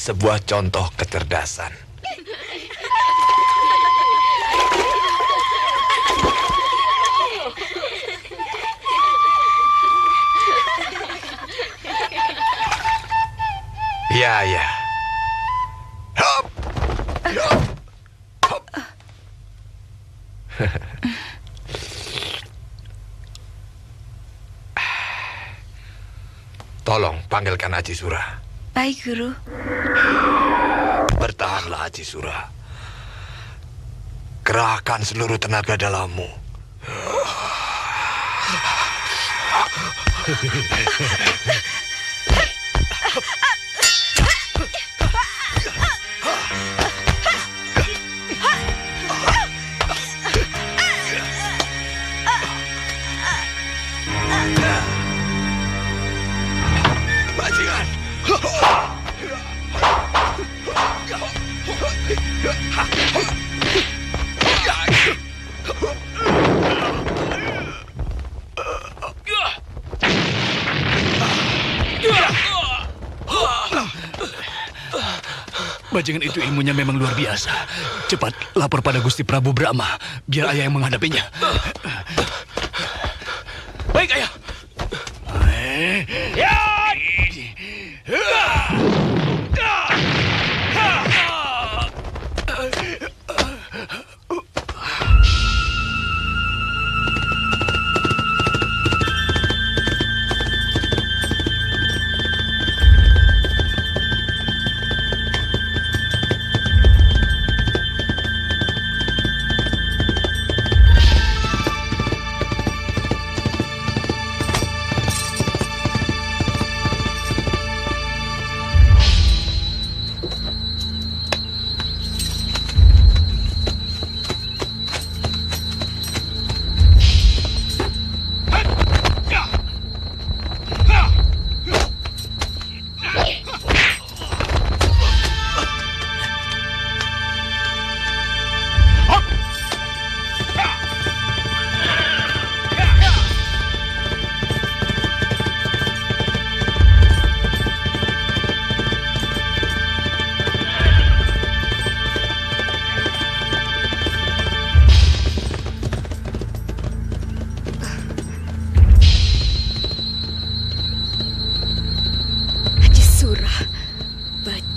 sebuah contoh kecerdasan. Ya. Hop. Hop. Hop. Tolong panggilkan Aji Sura. Baik, Guru. Bertahanlah, Aji Sura. Kerahkan seluruh tenaga dalammu. Bajingan. Bajingan itu ilmunya memang luar biasa. Cepat lapor pada Gusti Prabu Brahma, biar ayah yang menghadapinya. Baik, ayah.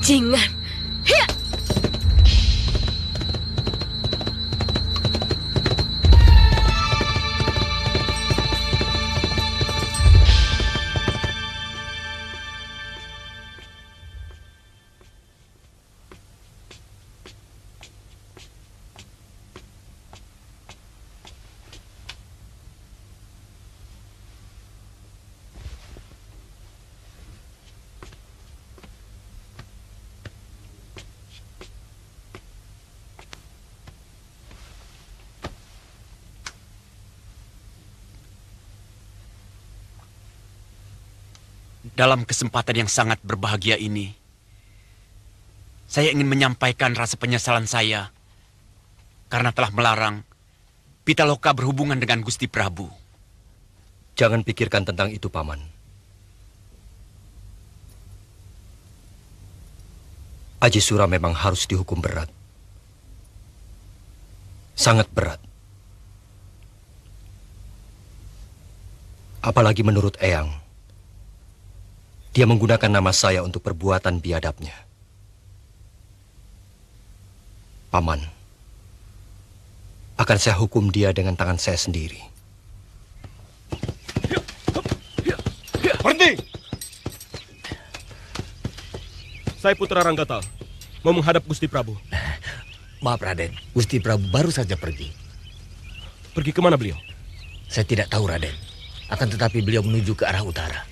Bajingan. Dalam kesempatan yang sangat berbahagia ini, saya ingin menyampaikan rasa penyesalan saya karena telah melarang Pitaloka berhubungan dengan Gusti Prabu. Jangan pikirkan tentang itu, Paman. Aji Sura memang harus dihukum berat. Sangat berat. Apalagi menurut Eyang, dia menggunakan nama saya untuk perbuatan biadabnya. Paman, akan saya hukum dia dengan tangan saya sendiri. Berhenti! Saya Putra Ranggata, mau menghadap Gusti Prabu. Maaf, Raden. Gusti Prabu baru saja pergi. Pergi kemana beliau? Saya tidak tahu, Raden. Akan tetapi beliau menuju ke arah utara.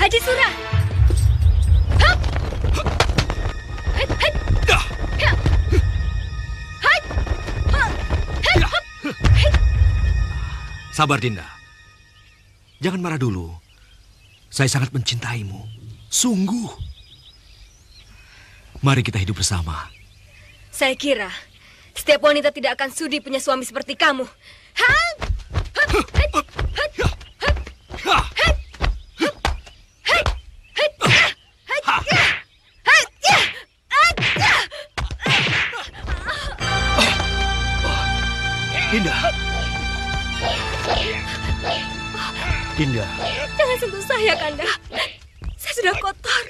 Haji Sura. Sabar, Dinda. Jangan marah dulu. Saya sangat mencintaimu. Sungguh. Mari kita hidup bersama. Saya kira setiap wanita tidak akan sudi punya suami seperti kamu. Dinda. Dinda. Jangan sentuh saya, Kanda. Saya sudah kotor.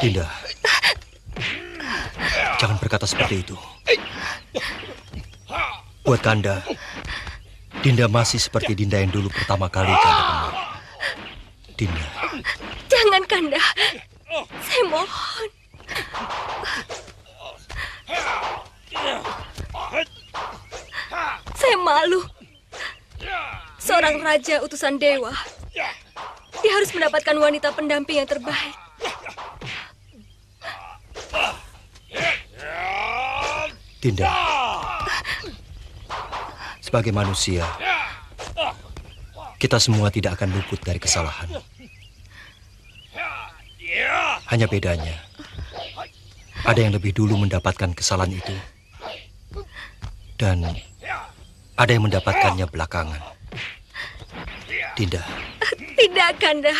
Dinda. Jangan berkata seperti itu. Buat Kanda, Dinda masih seperti Dinda yang dulu pertama kali Kanda kenal. Dinda. Jangan, Kanda. Saya mohon. Saya malu. Seorang raja utusan dewa. Dia harus mendapatkan wanita pendamping yang terbaik. Dinda. Sebagai manusia, kita semua tidak akan luput dari kesalahan. Hanya bedanya, ada yang lebih dulu mendapatkan kesalahan itu, dan ada yang mendapatkannya belakangan. Dinda. Tidak, Kanda.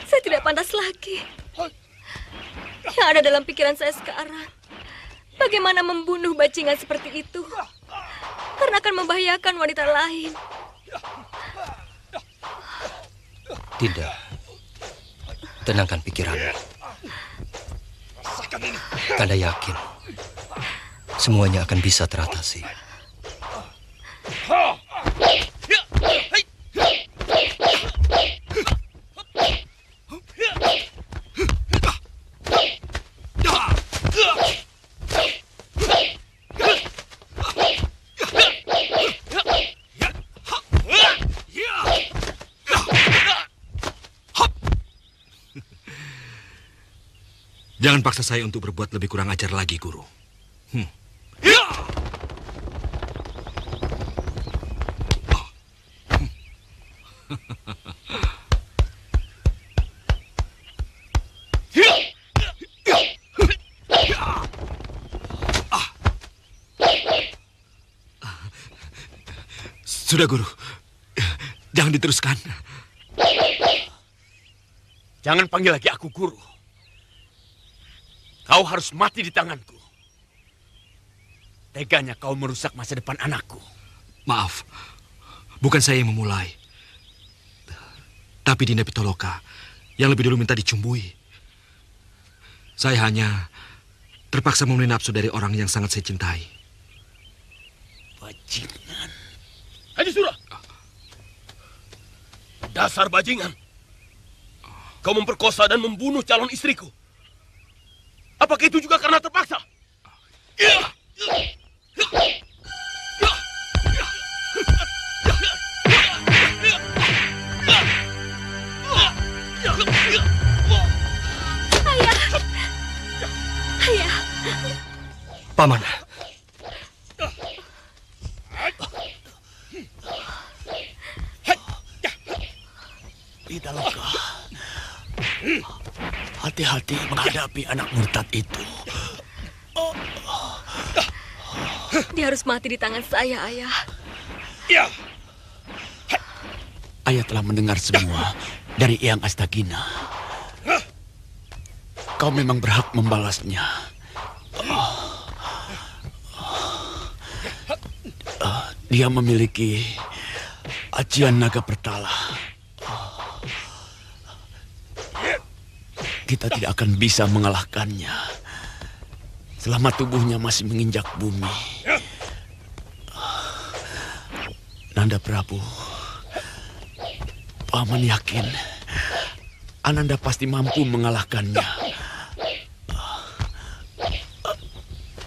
Saya tidak pantas lagi. Yang ada dalam pikiran saya sekarang, bagaimana membunuh bajingan seperti itu, karena akan membahayakan wanita lain. Dinda, tenangkan pikiranmu. Kanda yakin semuanya akan bisa teratasi. Jangan paksa saya untuk berbuat lebih kurang ajar lagi, Guru. Sudah, Guru. Jangan diteruskan. Jangan panggil lagi aku Guru. Kau harus mati di tanganku. Teganya kau merusak masa depan anakku. Maaf, bukan saya yang memulai. Tapi Dinda Pitaloka yang lebih dulu minta dicumbui. Saya hanya terpaksa memenuhi nafsu dari orang yang sangat saya cintai. Bajingan. Haji Surah! Dasar bajingan. Kau memperkosa dan membunuh calon istriku. Apakah itu juga karena terpaksa? Ayah. Paman. Pitaloka, hati-hati menghadapi anak murtad itu. Dia harus mati di tangan saya, Ayah. Ayah telah mendengar semua dari Eyang Astagina. Kau memang berhak membalasnya. Dia memiliki ajian naga bertala. Kita tidak akan bisa mengalahkannya selama tubuhnya masih menginjak bumi. Nanda Prabu, Paman yakin Ananda pasti mampu mengalahkannya.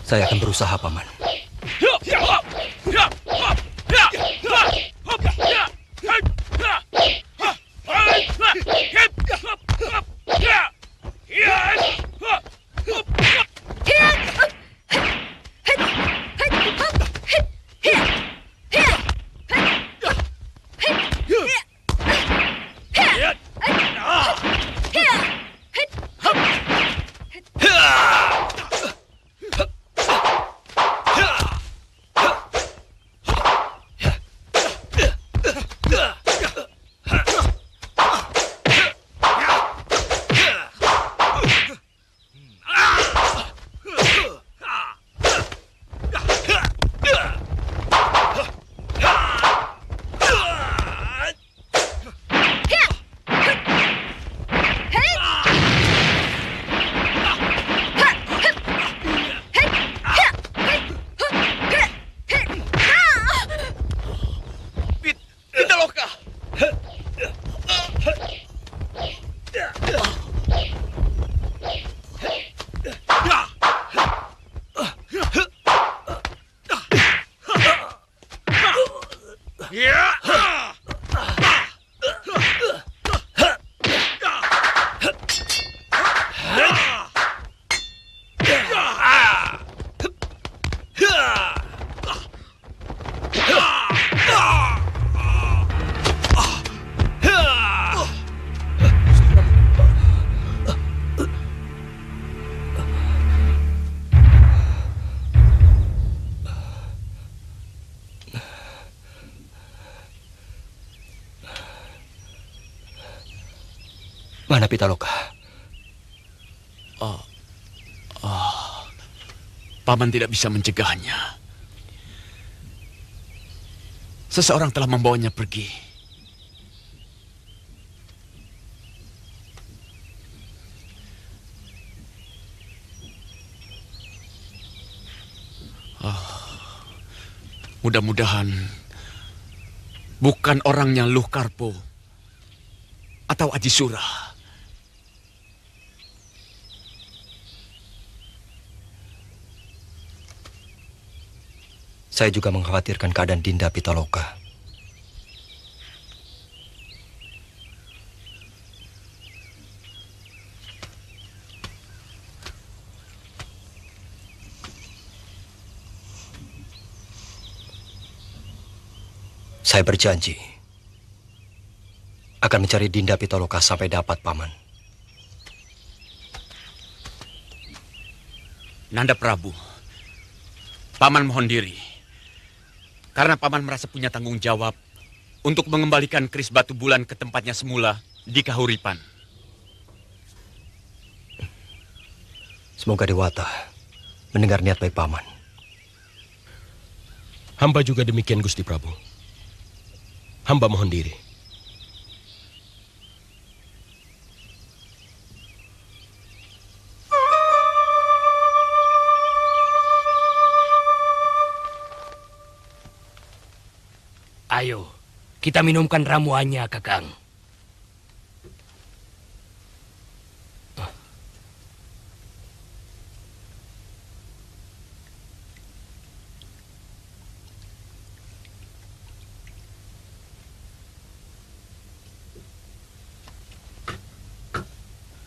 Saya akan berusaha, Paman. Mana Pitaloka? Paman tidak bisa mencegahnya. Seseorang telah membawanya pergi. Mudah-mudahan bukan orangnya Luh Karpo atau Aji Surah. Saya juga mengkhawatirkan keadaan Dinda Pitaloka. Saya berjanji akan mencari Dinda Pitaloka sampai dapat, Paman. Nanda Prabu, Paman mohon diri. Karena Paman merasa punya tanggung jawab untuk mengembalikan keris batu bulan ke tempatnya semula di Kahuripan. Semoga Dewata mendengar niat baik Paman. Hamba juga demikian, Gusti Prabu. Hamba mohon diri. Ayo, kita minumkan ramuannya, Kakang.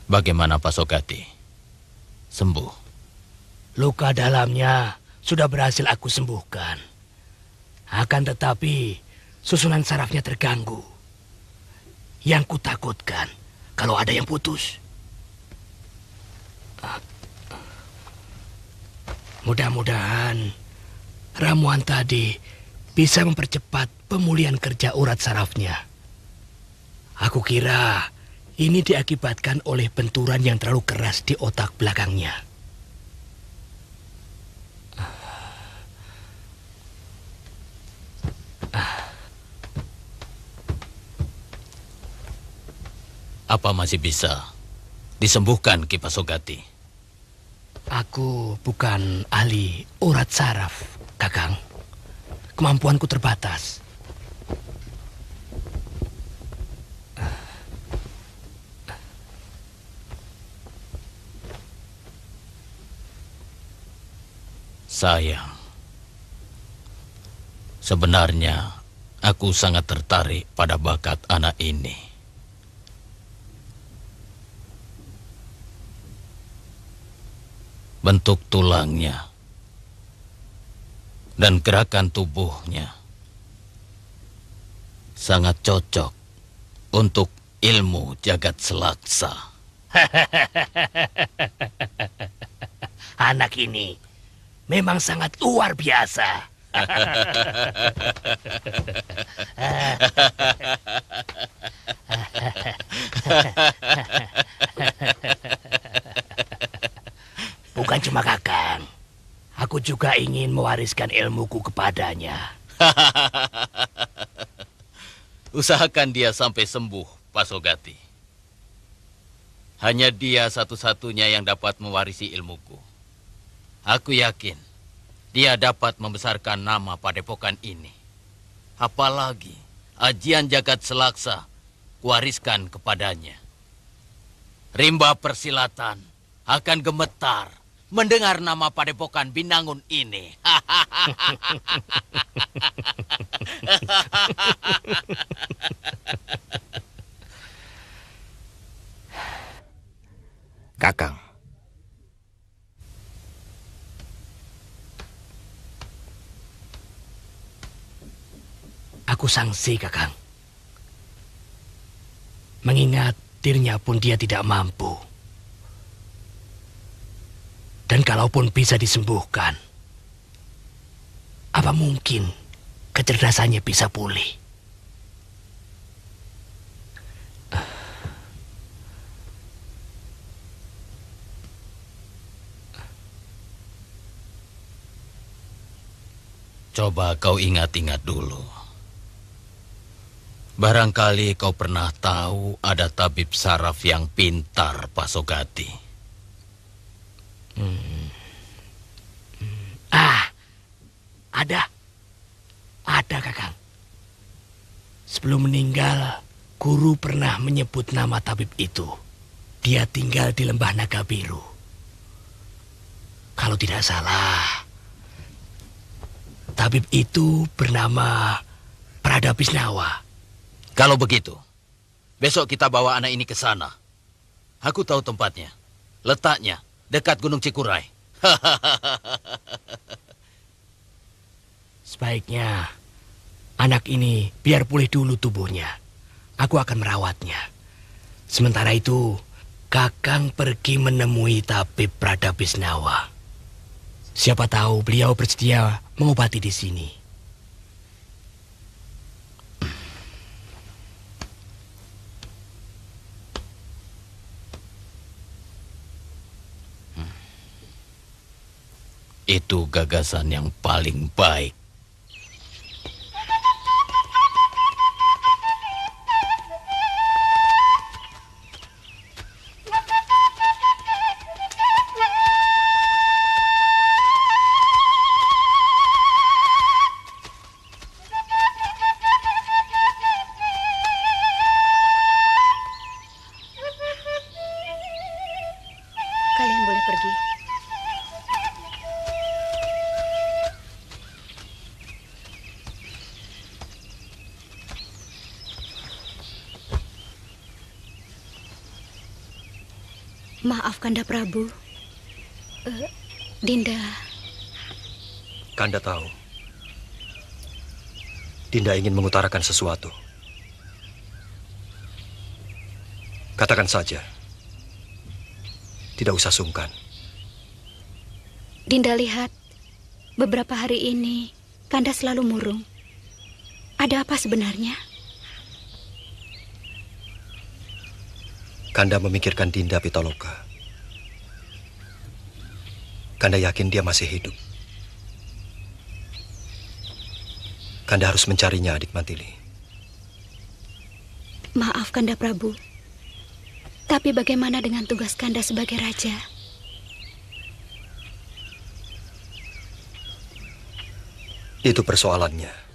Bagaimana Pak Sogati? Sembuh? Luka dalamnya sudah berhasil aku sembuhkan. Akan tetapi, susunan sarafnya terganggu. Yang kutakutkan, kalau ada yang putus. Mudah-mudahan ramuan tadi bisa mempercepat pemulihan kerja urat sarafnya. Aku kira ini diakibatkan oleh benturan yang terlalu keras di otak belakangnya. Apa masih bisa disembuhkan Ki Pasogati? Aku bukan ahli urat saraf, Kakang. Kemampuanku terbatas. Sayang. Sebenarnya aku sangat tertarik pada bakat anak ini. Bentuk tulangnya dan gerakan tubuhnya sangat cocok untuk ilmu jagat selaksa. Anak ini memang sangat luar biasa. Bukan cuma Kakang, aku juga ingin mewariskan ilmuku kepadanya. Usahakan dia sampai sembuh, Pasogati. Hanya dia satu-satunya yang dapat mewarisi ilmuku. Aku yakin dia dapat membesarkan nama padepokan ini. Apalagi ajian jagat selaksa kuwariskan kepadanya. Rimba persilatan akan gemetar mendengar nama padepokan Binangun ini. Kakang. Aku sangsi, Kakang. Mengingat dirinya pun dia tidak mampu. Dan kalaupun bisa disembuhkan, apa mungkin kecerdasannya bisa pulih? Coba kau ingat-ingat dulu. Barangkali kau pernah tahu ada tabib saraf yang pintar, Pak Sogati. Ada. Ada, Kakang. Sebelum meninggal, guru pernah menyebut nama tabib itu. Dia tinggal di Lembah Naga Biru. Kalau tidak salah, tabib itu bernama Prada Bisnawa. Kalau begitu, besok kita bawa anak ini ke sana. Aku tahu tempatnya. Letaknya dekat Gunung Cikuray. Sebaiknya anak ini biar pulih dulu tubuhnya. Aku akan merawatnya. Sementara itu, Kakang pergi menemui tabib Prada Bisnawa. Siapa tahu beliau bersedia mengobati di sini. Itu gagasan yang paling baik. Kalian boleh pergi. Maaf, Kanda Prabu. Dinda. Kanda tahu. Dinda ingin mengutarakan sesuatu. Katakan saja. Tidak usah sungkan. Dinda lihat, beberapa hari ini Kanda selalu murung. Ada apa sebenarnya? Kanda memikirkan Dinda Pitaloka. Kanda yakin dia masih hidup. Kanda harus mencarinya, Adik Mantili. Maaf, Kanda Prabu. Tapi bagaimana dengan tugas Kanda sebagai raja? Itu persoalannya.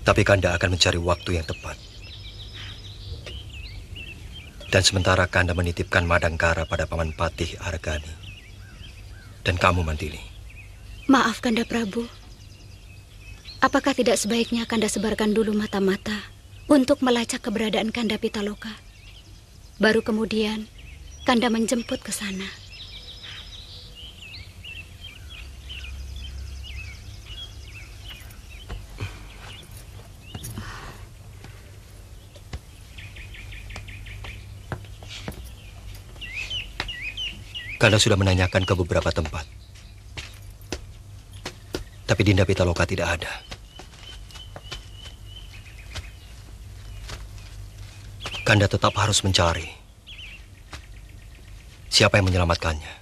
Tapi Kanda akan mencari waktu yang tepat. Dan sementara Kanda menitipkan Madangkara pada Paman Patih Argani. Dan kamu, Mantili. Maaf, Kanda Prabu. Apakah tidak sebaiknya Kanda sebarkan dulu mata-mata untuk melacak keberadaan Kanda Pitaloka? Baru kemudian Kanda menjemput ke sana. Kanda sudah menanyakan ke beberapa tempat. Tapi Dinda Pitaloka tidak ada. Kanda tetap harus mencari siapa yang menyelamatkannya.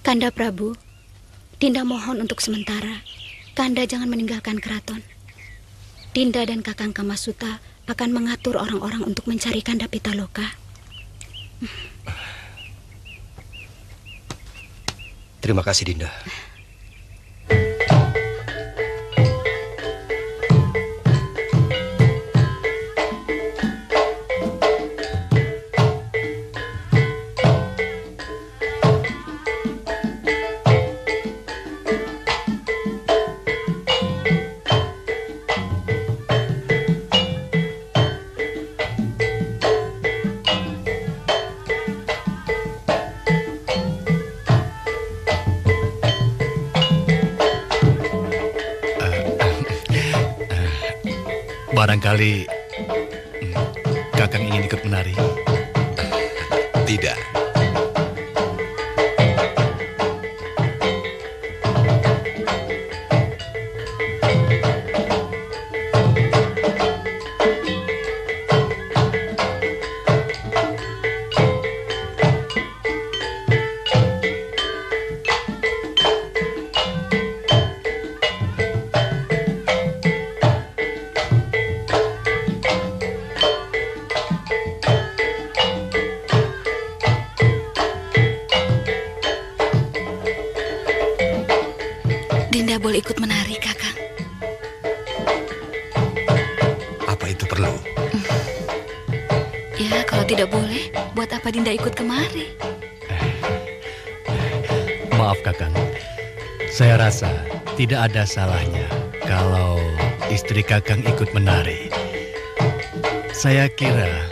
Kanda Prabu, Dinda mohon untuk sementara Kanda jangan meninggalkan keraton. Dinda dan Kakang Kamasuta akan mengatur orang-orang untuk mencari Kanda Pitaloka. Terima kasih, Dinda. Barangkali Kakang ingin ikut menari. Tidak. boleh ikut menari, Kakang. Apa itu perlu? Ya, kalau tidak boleh, buat apa Dinda ikut kemari? Maaf, Kakang. Saya rasa tidak ada salahnya kalau istri Kakang ikut menari. Saya kira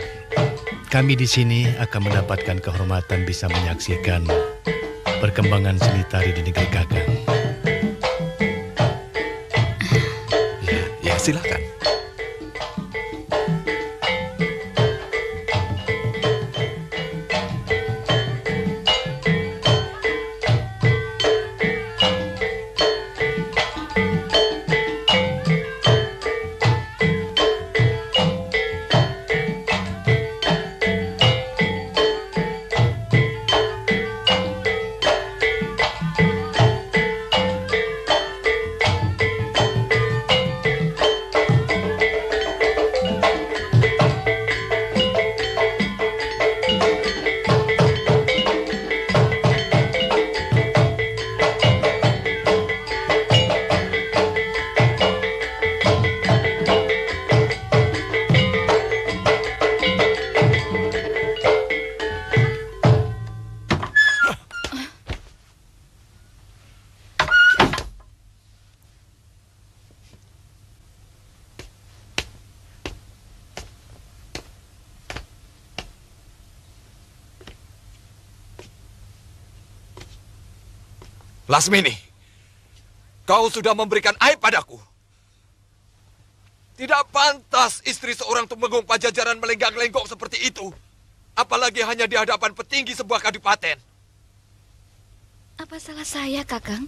kami di sini akan mendapatkan kehormatan bisa menyaksikan perkembangan seni tari di negeri Kakang. Ya, silakan. Lasmini, kau sudah memberikan aib padaku. Tidak pantas istri seorang Tumenggung Pajajaran melenggang-lenggok seperti itu. Apalagi hanya di hadapan petinggi sebuah kadipaten. Apa salah saya, Kakang?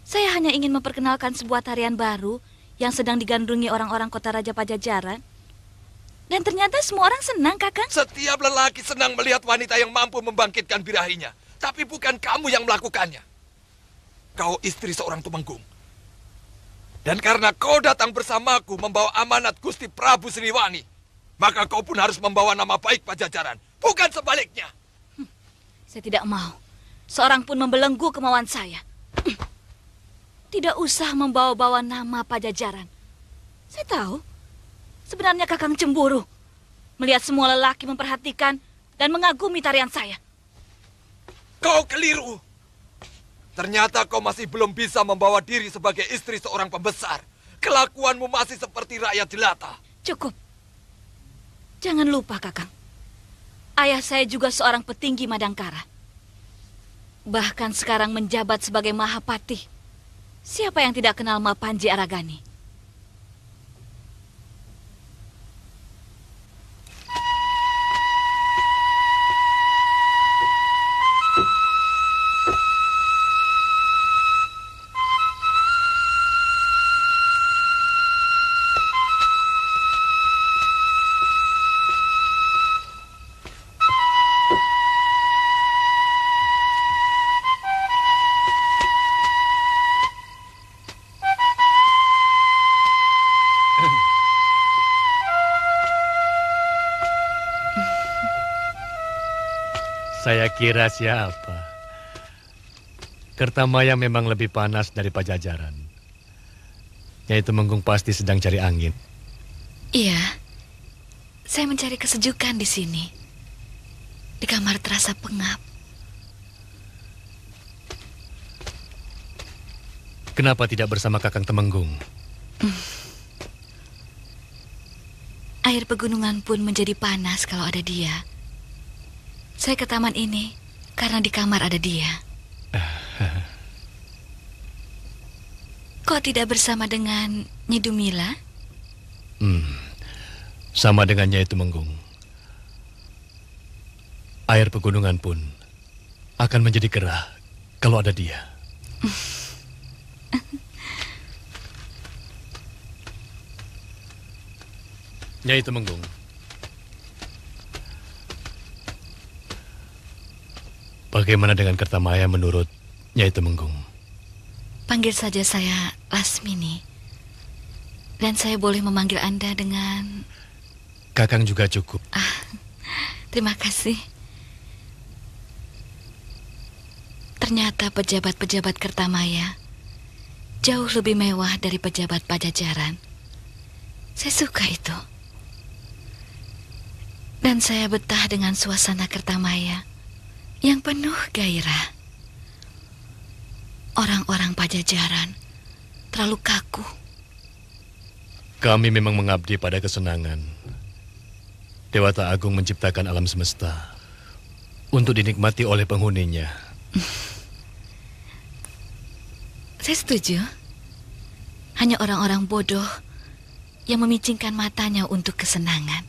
Saya hanya ingin memperkenalkan sebuah tarian baru yang sedang digandrungi orang-orang kota Raja Pajajaran. Dan ternyata semua orang senang, Kakang. Setiap lelaki senang melihat wanita yang mampu membangkitkan birahinya. Tapi bukan kamu yang melakukannya. Kau istri seorang Tumenggung. Dan karena kau datang bersamaku membawa amanat Gusti Prabu Siliwangi, maka kau pun harus membawa nama baik Pajajaran, bukan sebaliknya. Saya tidak mau seorang pun membelenggu kemauan saya. Tidak usah membawa-bawa nama Pajajaran. Saya tahu, sebenarnya Kakang cemburu melihat semua lelaki memperhatikan dan mengagumi tarian saya. Kau keliru. Ternyata kau masih belum bisa membawa diri sebagai istri seorang pembesar. Kelakuanmu masih seperti rakyat jelata. Cukup. Jangan lupa, Kakang. Ayah saya juga seorang petinggi Madangkara. Bahkan sekarang menjabat sebagai Mahapati. Siapa yang tidak kenal Mapanji Aragani? Saya kira siapa? Kertamaya memang lebih panas dari Pajajaran. Nyai Tumenggung pasti sedang cari angin. Iya, saya mencari kesejukan di sini. Di kamar terasa pengap. Kenapa tidak bersama Kakang Temenggung? Air pegunungan pun menjadi panas kalau ada dia. Saya ke taman ini karena di kamar ada dia. Kok tidak bersama dengan Nyi Dumila? Sama dengan Nyai Tumenggung. Air pegunungan pun akan menjadi gerah kalau ada dia. Nyai Tumenggung. Bagaimana dengan Kertamaya menurut Nyai Tumenggung? Panggil saja saya Lasmini. Dan saya boleh memanggil Anda dengan... Kakang juga cukup. Terima kasih. Ternyata pejabat-pejabat Kertamaya jauh lebih mewah dari pejabat Pajajaran. Saya suka itu. Dan saya betah dengan suasana Kertamaya yang penuh gairah. Orang-orang Pajajaran terlalu kaku. Kami memang mengabdi pada kesenangan. Dewata Agung menciptakan alam semesta untuk dinikmati oleh penghuninya. Saya setuju. Hanya orang-orang bodoh yang memicingkan matanya untuk kesenangan.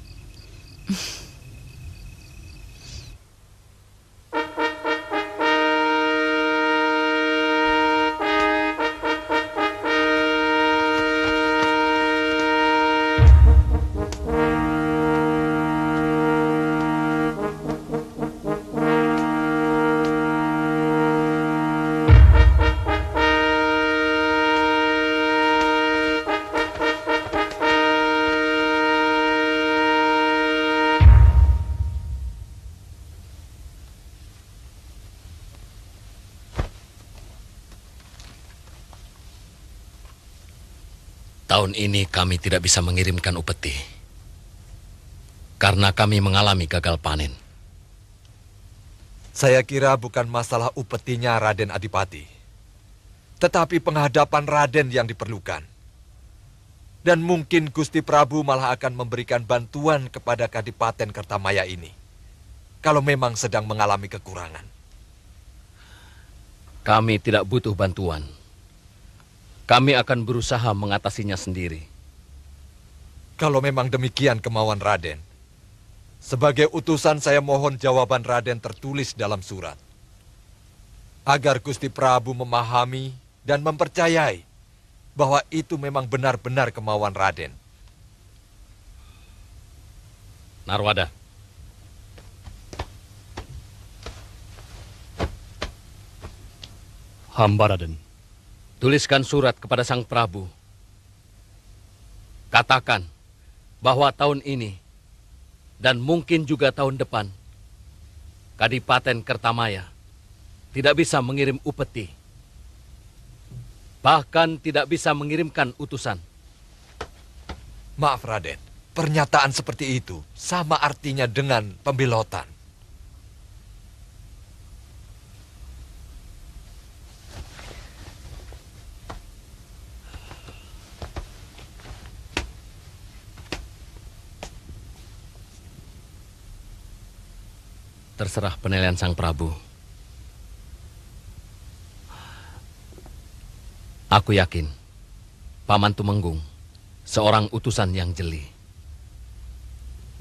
Tahun ini kami tidak bisa mengirimkan upeti karena kami mengalami gagal panen. Saya kira bukan masalah upetinya Raden Adipati, tetapi penghadapan Raden yang diperlukan. Dan mungkin Gusti Prabu malah akan memberikan bantuan kepada Kadipaten Kertamaya ini, kalau memang sedang mengalami kekurangan. Kami tidak butuh bantuan. Kami akan berusaha mengatasinya sendiri. Kalau memang demikian kemauan Raden, sebagai utusan saya mohon jawaban Raden tertulis dalam surat. Agar Gusti Prabu memahami dan mempercayai bahwa itu memang benar-benar kemauan Raden. Narwada. Hamba Raden. Tuliskan surat kepada Sang Prabu. Katakan bahwa tahun ini dan mungkin juga tahun depan Kadipaten Kertamaya tidak bisa mengirim upeti. Bahkan tidak bisa mengirimkan utusan. Maaf Raden, pernyataan seperti itu sama artinya dengan pembelotan. Terserah penilaian Sang Prabu. Aku yakin Paman Tumenggung seorang utusan yang jeli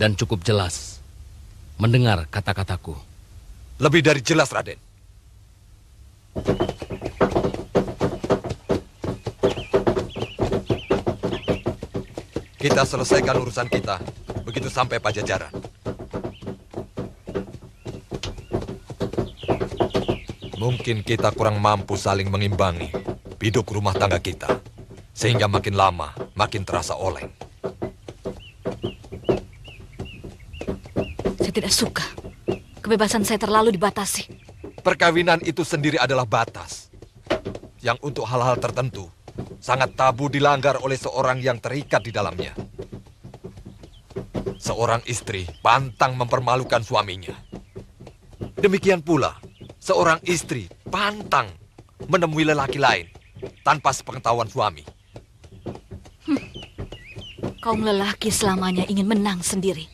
dan cukup jelas mendengar kata-kataku. Lebih dari jelas, Raden. Kita selesaikan urusan kita begitu sampai Pajajaran. Mungkin kita kurang mampu saling mengimbangi biduk rumah tangga kita, sehingga makin lama makin terasa oleng. Saya tidak suka. Kebebasan saya terlalu dibatasi. Perkawinan itu sendiri adalah batas, yang untuk hal-hal tertentu sangat tabu dilanggar oleh seorang yang terikat di dalamnya. Seorang istri pantang mempermalukan suaminya. Demikian pula, seorang istri pantang menemui lelaki lain tanpa sepengetahuan suami. Kaum lelaki selamanya ingin menang sendiri.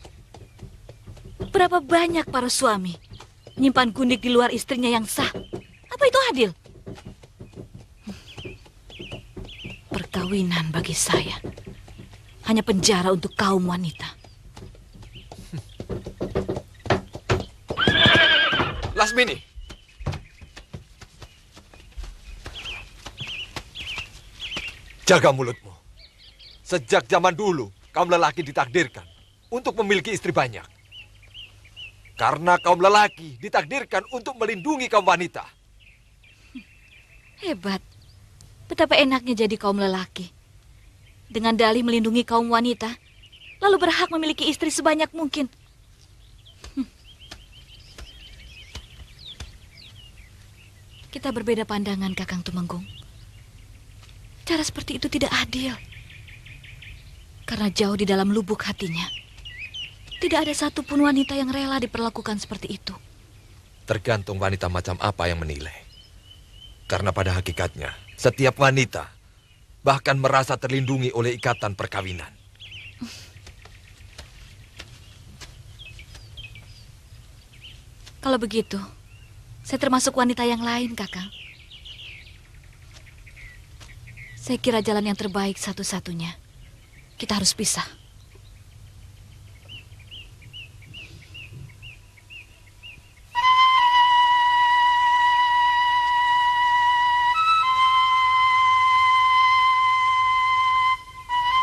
Berapa banyak para suami menyimpan gundik di luar istrinya yang sah? Apa itu adil? Perkawinan bagi saya hanya penjara untuk kaum wanita. Lasmini, jaga mulutmu. Sejak zaman dulu, kaum lelaki ditakdirkan untuk memiliki istri banyak. Karena kaum lelaki ditakdirkan untuk melindungi kaum wanita. Hebat. Betapa enaknya jadi kaum lelaki. Dengan dalih melindungi kaum wanita, lalu berhak memiliki istri sebanyak mungkin. Kita berbeda pandangan, Kakang Tumenggung. Cara seperti itu tidak adil. Karena jauh di dalam lubuk hatinya, tidak ada satupun wanita yang rela diperlakukan seperti itu. Tergantung wanita macam apa yang menilai. Karena pada hakikatnya, setiap wanita bahkan merasa terlindungi oleh ikatan perkawinan. Kalau begitu, saya termasuk wanita yang lain, Kakang. Saya kira jalan yang terbaik satu-satunya, kita harus pisah.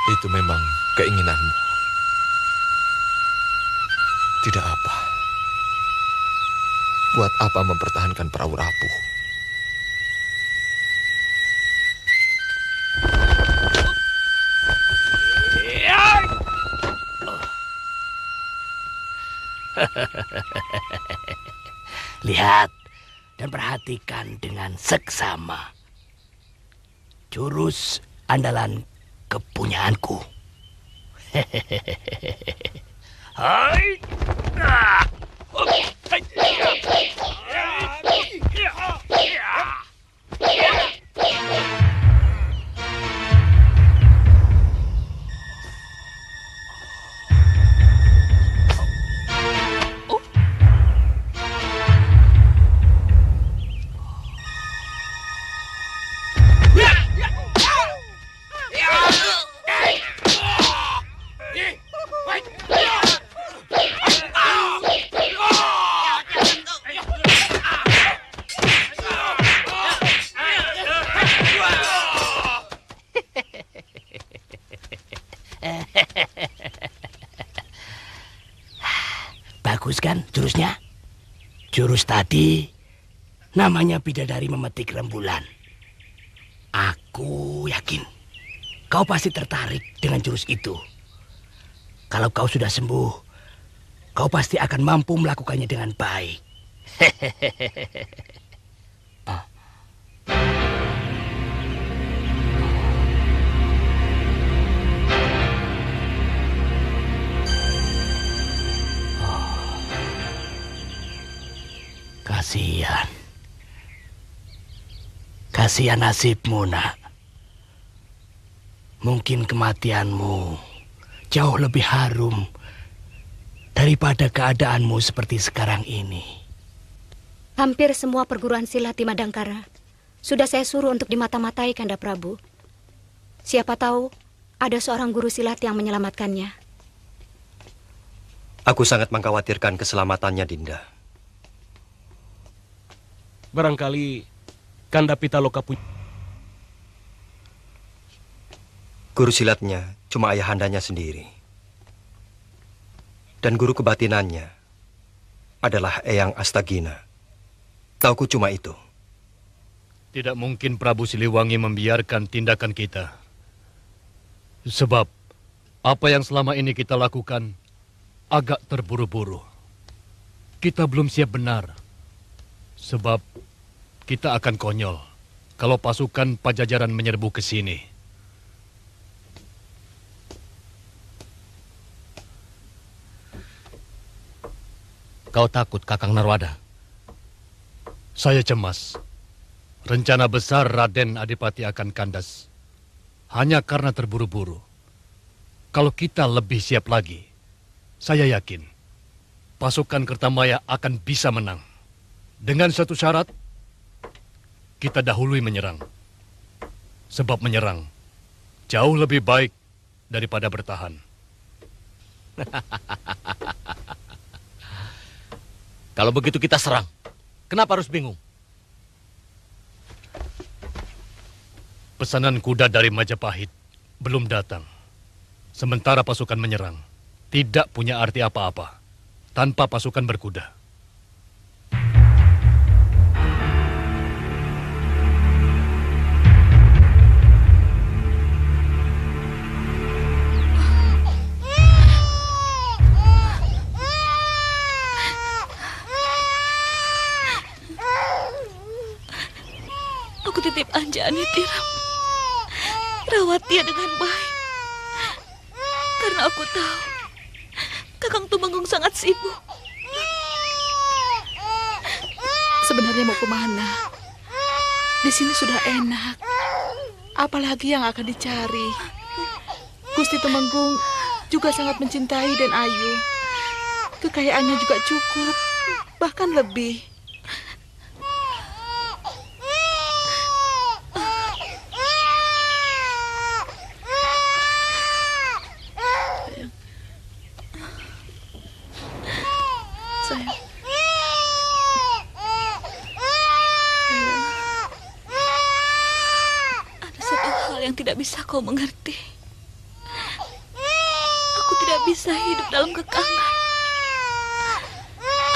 Itu memang keinginanmu. Tidak apa. Buat apa mempertahankan perahu rapuh? Lihat dan perhatikan dengan seksama. Jurus andalan kepunyaanku. Hai. Bagus kan jurusnya? Jurus tadi namanya bidadari memetik rembulan. Aku yakin kau pasti tertarik dengan jurus itu. Kalau kau sudah sembuh, kau pasti akan mampu melakukannya dengan baik. Kasihan. Kasihan nasibmu, nak. Mungkin kematianmu jauh lebih harum daripada keadaanmu seperti sekarang ini. Hampir semua perguruan silat di Madangkara sudah saya suruh untuk dimata-matai, Kanda Prabu. Siapa tahu ada seorang guru silat yang menyelamatkannya. Aku sangat mengkhawatirkan keselamatannya, Dinda. Barangkali Kanda Pitaloka punya... Guru silatnya cuma ayahandanya sendiri. Dan guru kebatinannya adalah Eyang Astagina. Tauku cuma itu. Tidak mungkin Prabu Siliwangi membiarkan tindakan kita. Sebab apa yang selama ini kita lakukan agak terburu-buru. Kita belum siap benar. Sebab kita akan konyol kalau pasukan Pajajaran menyerbu ke sini. Kau takut, Kakang Narwada? Saya cemas. Rencana besar Raden Adipati akan kandas. Hanya karena terburu-buru. Kalau kita lebih siap lagi, saya yakin pasukan Kertamaya akan bisa menang. Dengan satu syarat, kita dahului menyerang. Sebab menyerang jauh lebih baik daripada bertahan. Kalau begitu kita serang. Kenapa harus bingung? Pesanan kuda dari Majapahit belum datang. Sementara pasukan menyerang tidak punya arti apa-apa tanpa pasukan berkuda. Aku titip Anjani, Tiram. Rawat dia dengan baik. Karena aku tahu Kakang Tumenggung sangat sibuk. Sebenarnya mau kemana? Di sini sudah enak. Apalagi yang akan dicari? Gusti Tumenggung juga sangat mencintai Den Ayu. Kekayaannya juga cukup, bahkan lebih. Sayang. Ada satu hal yang tidak bisa kau mengerti. Aku tidak bisa hidup dalam kekangan.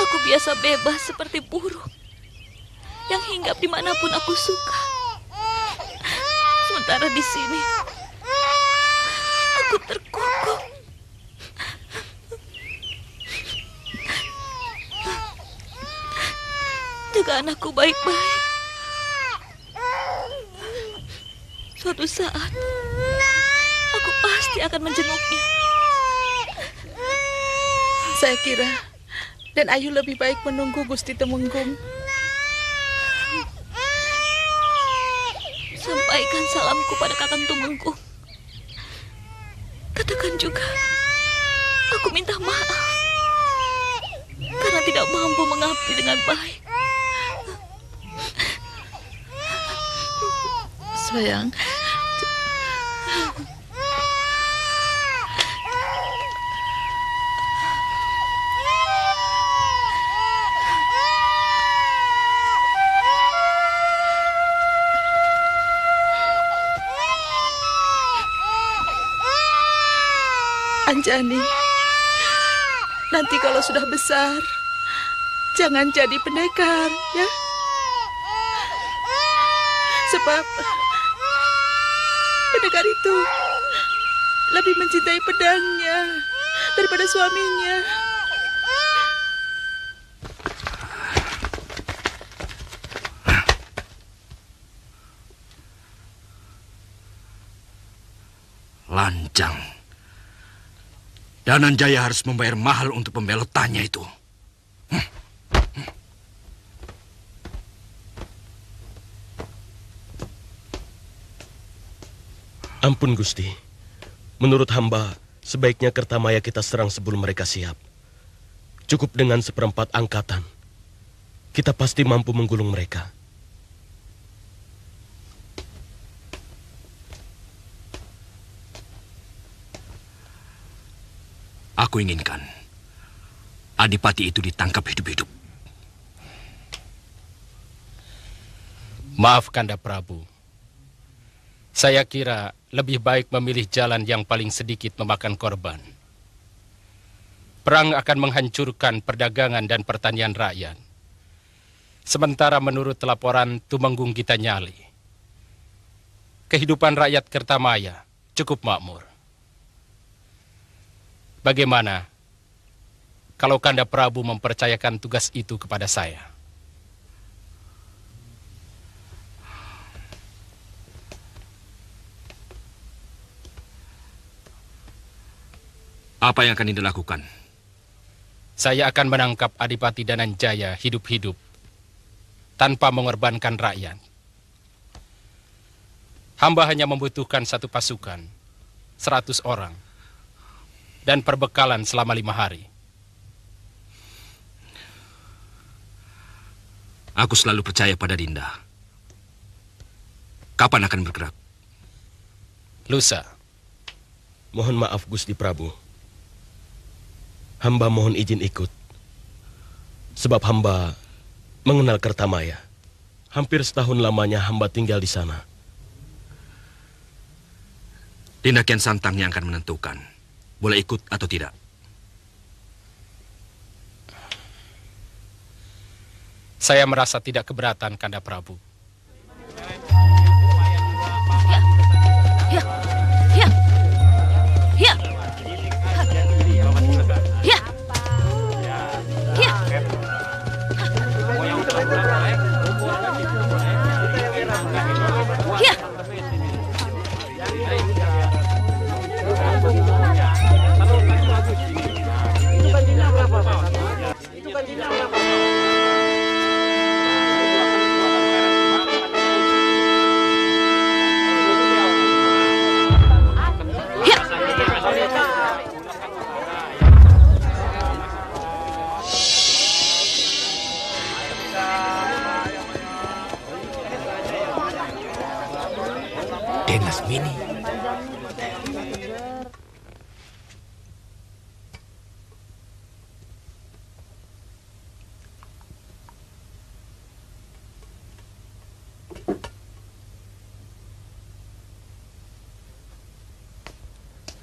Aku biasa bebas seperti burung yang hinggap dimanapun aku suka. Sementara di sini aku terkungkung. Jaga anakku baik-baik. Suatu saat aku pasti akan menjenguknya. Saya kira Den Ayu lebih baik menunggu Gusti Tumenggung. Sampaikan salamku pada Kakang Tumenggung. Katakan juga, aku minta maaf karena tidak mampu mengabdi dengan baik. Sayang, Anjani, nanti kalau sudah besar, jangan jadi pendekar, ya. Sebab pendekar itu lebih mencintai pedangnya daripada suaminya. Lancang. Dananjaya harus membayar mahal untuk pembelotannya itu. Ampun Gusti. Menurut hamba, sebaiknya Kertamaya kita serang sebelum mereka siap. Cukup dengan 1/4 angkatan. Kita pasti mampu menggulung mereka. Aku inginkan Adipati itu ditangkap hidup-hidup. Maaf Kanda Prabu. Saya kira lebih baik memilih jalan yang paling sedikit memakan korban. Perang akan menghancurkan perdagangan dan pertanian rakyat. Sementara menurut laporan Tumenggung Gitanyali, kehidupan rakyat Kertamaya cukup makmur. Bagaimana kalau Kanda Prabu mempercayakan tugas itu kepada saya? Apa yang akan Dinda lakukan? Saya akan menangkap Adipati Dananjaya hidup-hidup tanpa mengorbankan rakyat. Hamba hanya membutuhkan satu pasukan, 100 orang, dan perbekalan selama 5 hari. Aku selalu percaya pada Dinda. Kapan akan bergerak? Lusa. Mohon maaf Gusti Prabu. Hamba mohon izin ikut. Sebab hamba mengenal Kertamaya. Hampir setahun lamanya hamba tinggal di sana. Dinda Kian Santang yang akan menentukan boleh ikut atau tidak. Saya merasa tidak keberatan, Kanda Prabu. Ya, ya, ya, ya, ya. Ya.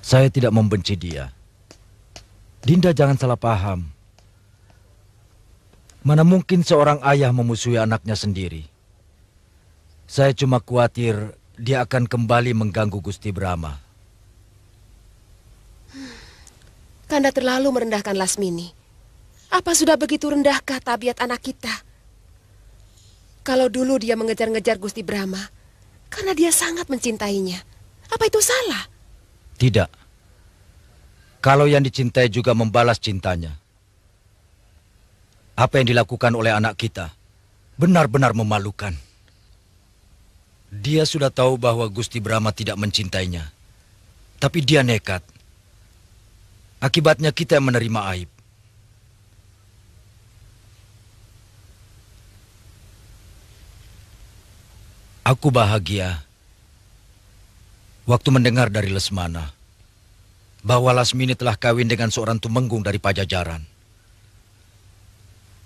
Saya tidak membenci dia. Dinda jangan salah paham. Mana mungkin seorang ayah memusuhi anaknya sendiri. Saya cuma khawatir dia akan kembali mengganggu Gusti Brahma. Kanda terlalu merendahkan Lasmini. Apa sudah begitu rendahkah tabiat anak kita? Kalau dulu dia mengejar-ngejar Gusti Brahma, karena dia sangat mencintainya. Apa itu salah? Tidak. Kalau yang dicintai juga membalas cintanya. Apa yang dilakukan oleh anak kita benar-benar memalukan. Dia sudah tahu bahwa Gusti Brahma tidak mencintainya. Tapi dia nekat. Akibatnya kita yang menerima aib. Aku bahagia waktu mendengar dari Lesmana bahwa Lasmini telah kawin dengan seorang tumenggung dari Pajajaran.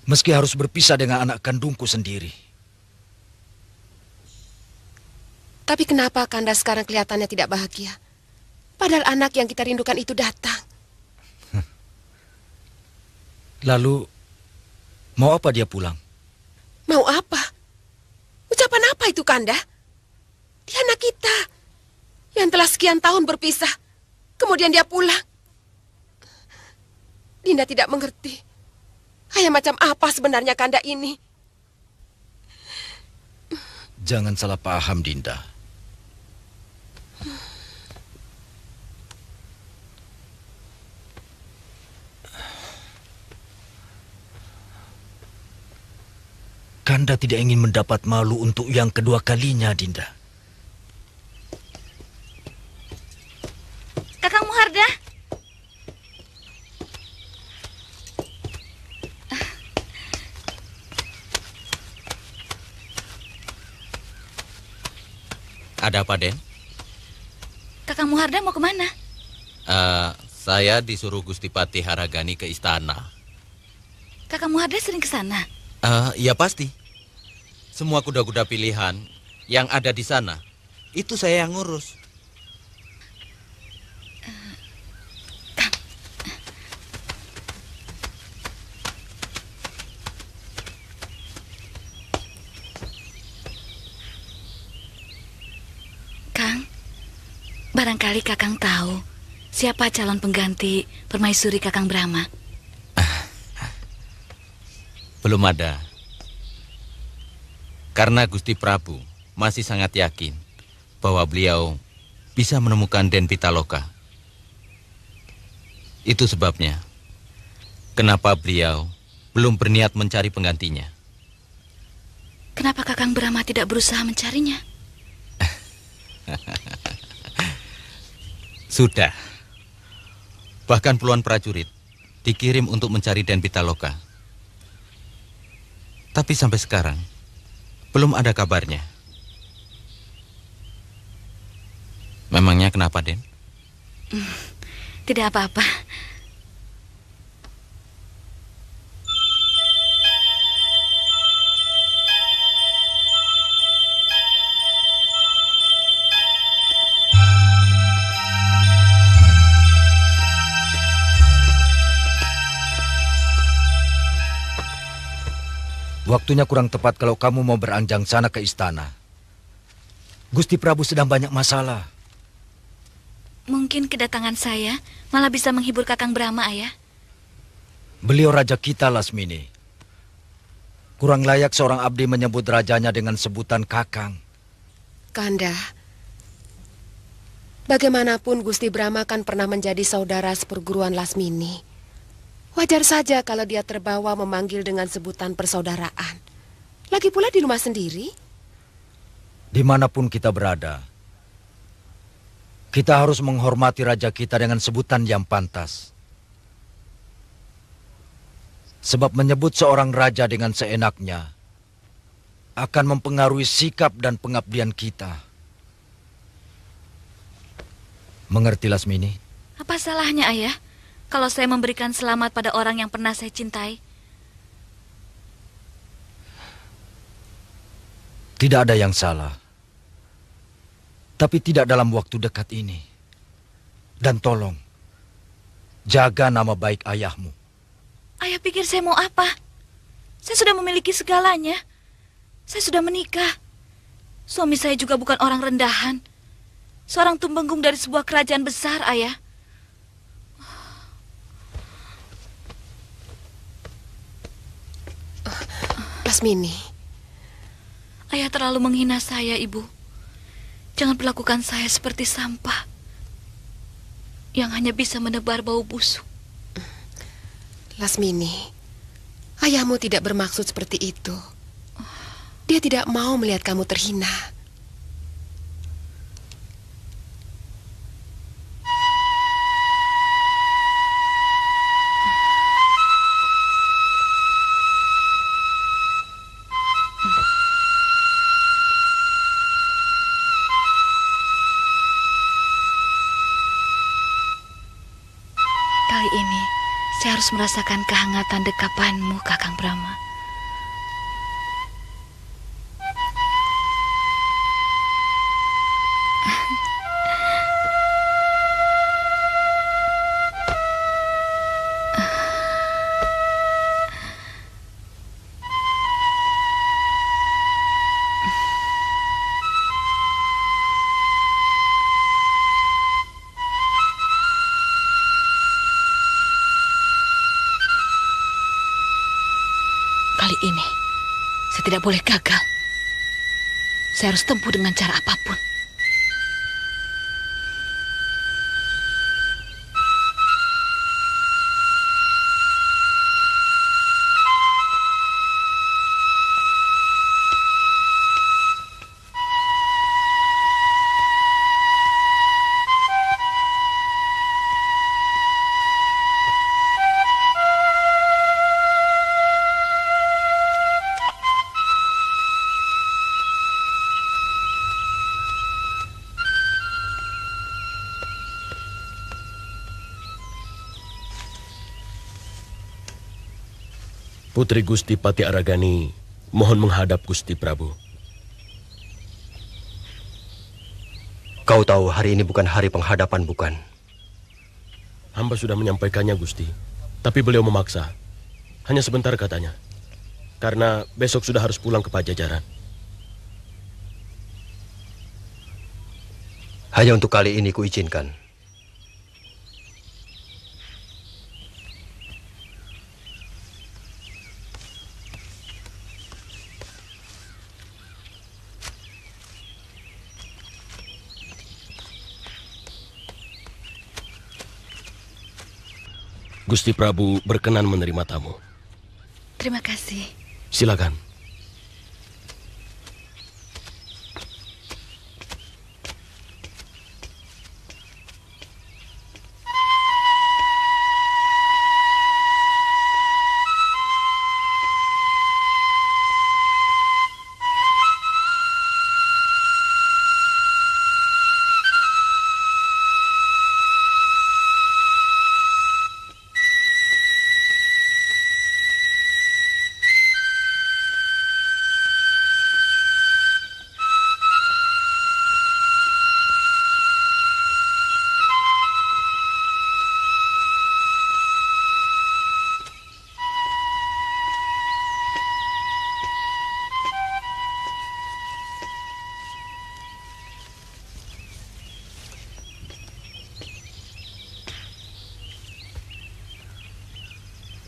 Meski harus berpisah dengan anak kandungku sendiri. Tapi kenapa Kanda sekarang kelihatannya tidak bahagia? Padahal anak yang kita rindukan itu datang. Lalu, mau apa dia pulang? Mau apa? Ucapan apa itu, Kanda? Dia anak kita yang telah sekian tahun berpisah. Kemudian dia pulang. Dinda tidak mengerti. Kayak macam apa sebenarnya Kanda ini? Jangan salah paham, Dinda. Kanda tidak ingin mendapat malu untuk yang kedua kalinya, Dinda. Kakang Muharda. Ada apa, Den? Kakang Muharda mau kemana? Saya disuruh Gusti Patih Haragani ke istana. Kakang Muharda sering ke sana? Ya pasti. Semua kuda-kuda pilihan yang ada di sana, itu saya yang ngurus. Kang, barangkali Kakang tahu siapa calon pengganti permaisuri Kakang Brahma? Belum ada. Karena Gusti Prabu masih sangat yakin bahwa beliau bisa menemukan Den Pitaloka. Itu sebabnya kenapa beliau belum berniat mencari penggantinya. Kenapa Kakang Brahma tidak berusaha mencarinya? Sudah. Bahkan puluhan prajurit dikirim untuk mencari Den Pitaloka. Tapi sampai sekarang belum ada kabarnya. Memangnya kenapa, Den? Tidak apa-apa. Waktunya kurang tepat kalau kamu mau beranjang sana ke istana. Gusti Prabu sedang banyak masalah. Mungkin kedatangan saya malah bisa menghibur Kakang Brahma, Ayah. Beliau raja kita, Lasmini. Kurang layak seorang abdi menyebut rajanya dengan sebutan Kakang. Kanda, bagaimanapun Gusti Brahma kan pernah menjadi saudara seperguruan Lasmini. Wajar saja kalau dia terbawa memanggil dengan sebutan persaudaraan. Lagi pula di rumah sendiri. Dimanapun kita berada, kita harus menghormati raja kita dengan sebutan yang pantas. Sebab menyebut seorang raja dengan seenaknya akan mempengaruhi sikap dan pengabdian kita. Mengerti, Lasmini? Apa salahnya, Ayah? Kalau saya memberikan selamat pada orang yang pernah saya cintai? Tidak ada yang salah. Tapi tidak dalam waktu dekat ini. Dan tolong, jaga nama baik ayahmu. Ayah pikir saya mau apa? Saya sudah memiliki segalanya. Saya sudah menikah. Suami saya juga bukan orang rendahan. Seorang tumenggung dari sebuah kerajaan besar, Ayah. Lasmini. Ayah terlalu menghina saya, Ibu. Jangan perlakukan saya seperti sampah yang hanya bisa menebar bau busuk. Lasmini, ayahmu tidak bermaksud seperti itu. Dia tidak mau melihat kamu terhina. Kali ini, saya harus merasakan kehangatan dekapanmu, Kakang Brahma. Kali ini, saya tidak boleh gagal. Saya harus tempuh dengan cara apapun. Putri Gusti Pati Aragani mohon menghadap Gusti Prabu. Kau tahu hari ini bukan hari penghadapan, bukan? Hamba sudah menyampaikannya, Gusti. Tapi beliau memaksa. Hanya sebentar katanya. Karena besok sudah harus pulang ke Pajajaran. Hanya untuk kali ini kuizinkan. Gusti Prabu berkenan menerima tamu. Terima kasih. Silakan.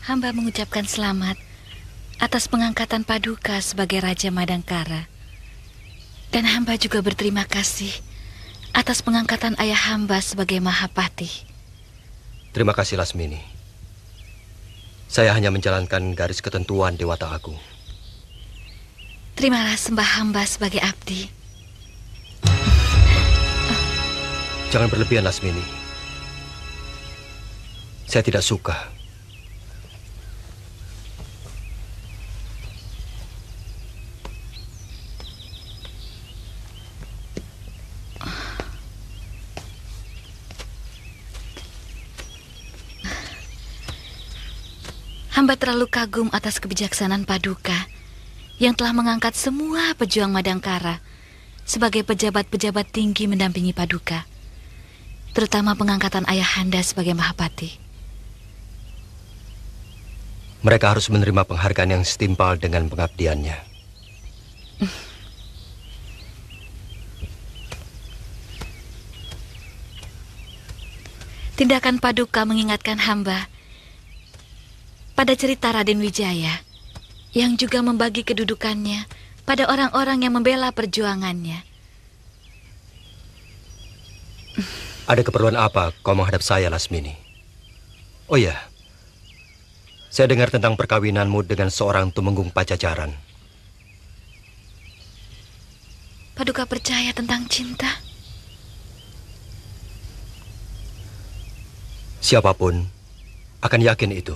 Hamba mengucapkan selamat atas pengangkatan Paduka sebagai Raja Madangkara. Dan hamba juga berterima kasih atas pengangkatan ayah hamba sebagai Mahapati. Terima kasih, Lasmini. Saya hanya menjalankan garis ketentuan Dewata Agung. Terimalah sembah hamba sebagai abdi. Jangan berlebihan, Lasmini. Saya tidak suka. Hamba terlalu kagum atas kebijaksanaan Paduka yang telah mengangkat semua pejuang Madangkara sebagai pejabat-pejabat tinggi mendampingi Paduka. terutama pengangkatan Ayahanda sebagai Mahapati. Mereka harus menerima penghargaan yang setimpal dengan pengabdiannya. Tindakan Paduka mengingatkan hamba pada cerita Raden Wijaya yang juga membagi kedudukannya pada orang-orang yang membela perjuangannya. Ada keperluan apa kau menghadap saya, Lasmini? Oh ya, saya dengar tentang perkawinanmu dengan seorang tumenggung Pajajaran. Paduka percaya tentang cinta? Siapapun akan yakin itu.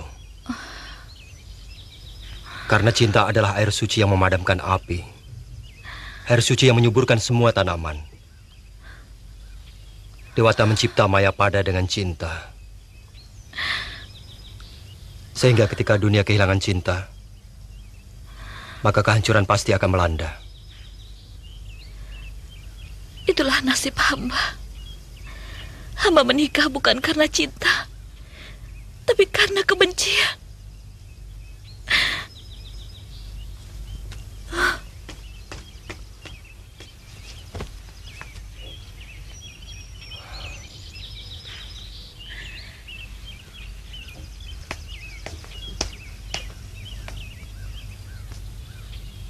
Karena cinta adalah air suci yang memadamkan api. Air suci yang menyuburkan semua tanaman. Dewata mencipta Mayapada dengan cinta. Sehingga ketika dunia kehilangan cinta, maka kehancuran pasti akan melanda. Itulah nasib hamba. Hamba menikah bukan karena cinta, tapi karena kebencian.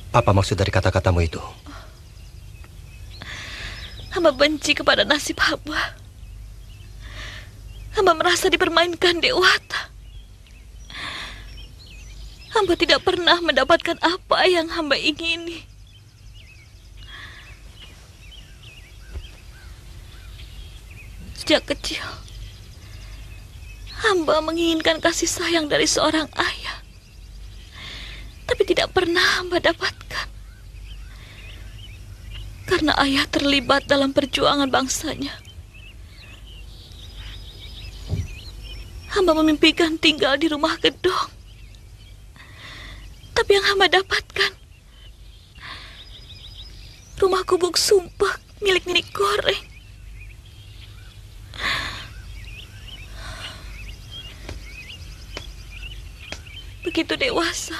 Apa maksud dari kata-katamu itu? Hamba benci kepada nasib hamba. Hamba merasa dipermainkan Dewata. Hamba tidak pernah mendapatkan apa yang hamba ingini. Sejak kecil, hamba menginginkan kasih sayang dari seorang ayah. Tapi tidak pernah hamba dapatkan. Karena ayah terlibat dalam perjuangan bangsanya. Hamba memimpikan tinggal di rumah gedong. Tapi yang hamba dapatkan rumah gubuk sumpah milik Nenek Goreng. Begitu dewasa,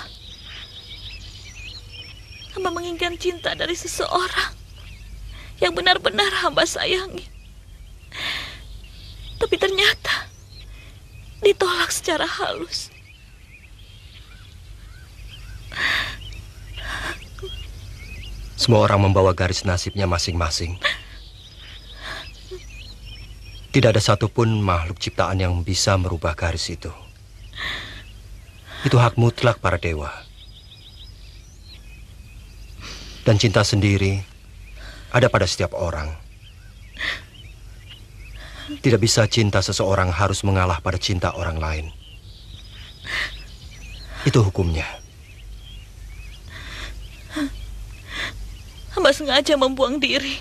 hamba menginginkan cinta dari seseorang yang benar-benar hamba sayangi. Tapi ternyata ditolak secara halus. Semua orang membawa garis nasibnya masing-masing. Tidak ada satupun makhluk ciptaan yang bisa merubah garis itu. Itu hak mutlak para dewa. Dan cinta sendiri ada pada setiap orang. Tidak bisa cinta seseorang harus mengalah pada cinta orang lain. Itu hukumnya. Hamba sengaja membuang diri.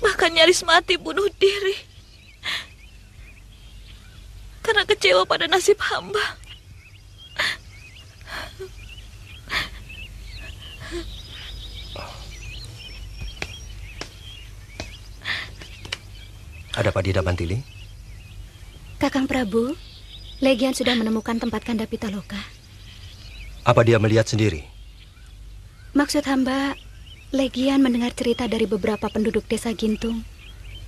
Bahkan nyaris mati bunuh diri. Karena kecewa pada nasib hamba. Ada apa Dinda Mantili? Kakang Prabu, Legian sudah menemukan tempat Kanda Pitaloka. Apa dia melihat sendiri? Maksud hamba, Legian mendengar cerita dari beberapa penduduk desa Gintung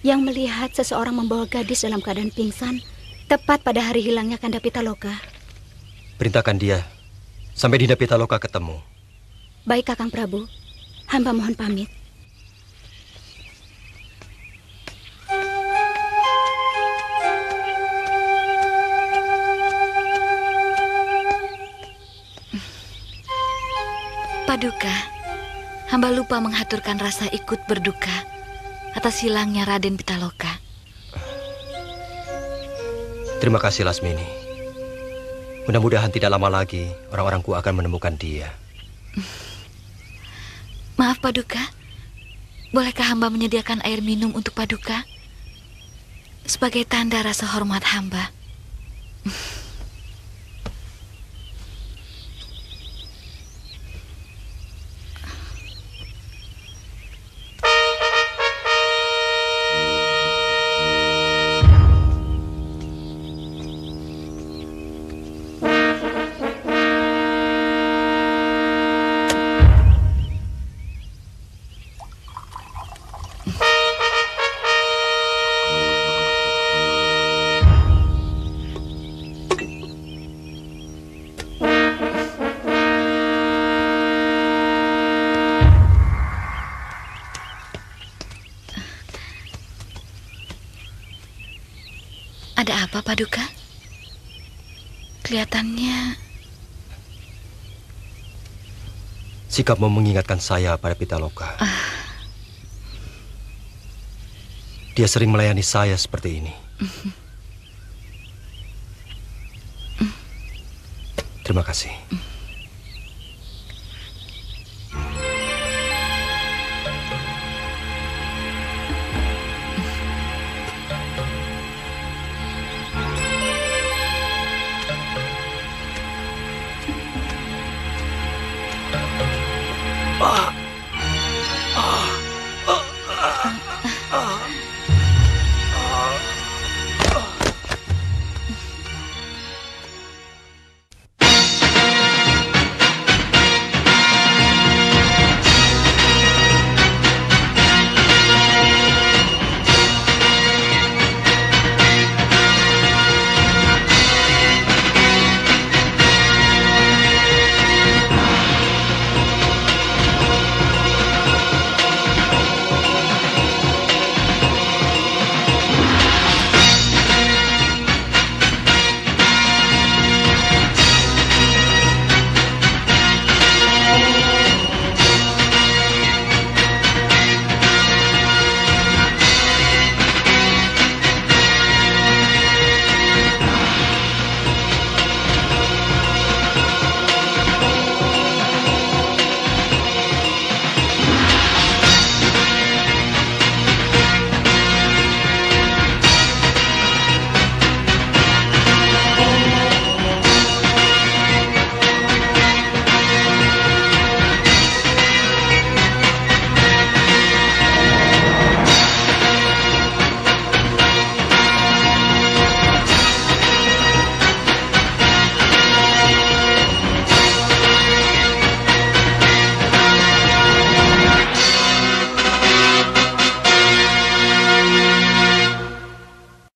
yang melihat seseorang membawa gadis dalam keadaan pingsan tepat pada hari hilangnya Kanda Pitaloka. Perintahkan dia sampai Dinda Pitaloka ketemu. Baik Kakang Prabu, hamba mohon pamit. Paduka, hamba lupa menghaturkan rasa ikut berduka atas hilangnya Raden Pitaloka. Terima kasih Lasmini. Mudah-mudahan tidak lama lagi orang-orangku akan menemukan dia. Maaf Paduka, bolehkah hamba menyediakan air minum untuk Paduka? Sebagai tanda rasa hormat hamba. Ada apa, Paduka? Kelihatannya sikapmu mengingatkan saya pada Pitaloka. Dia sering melayani saya seperti ini. Terima kasih.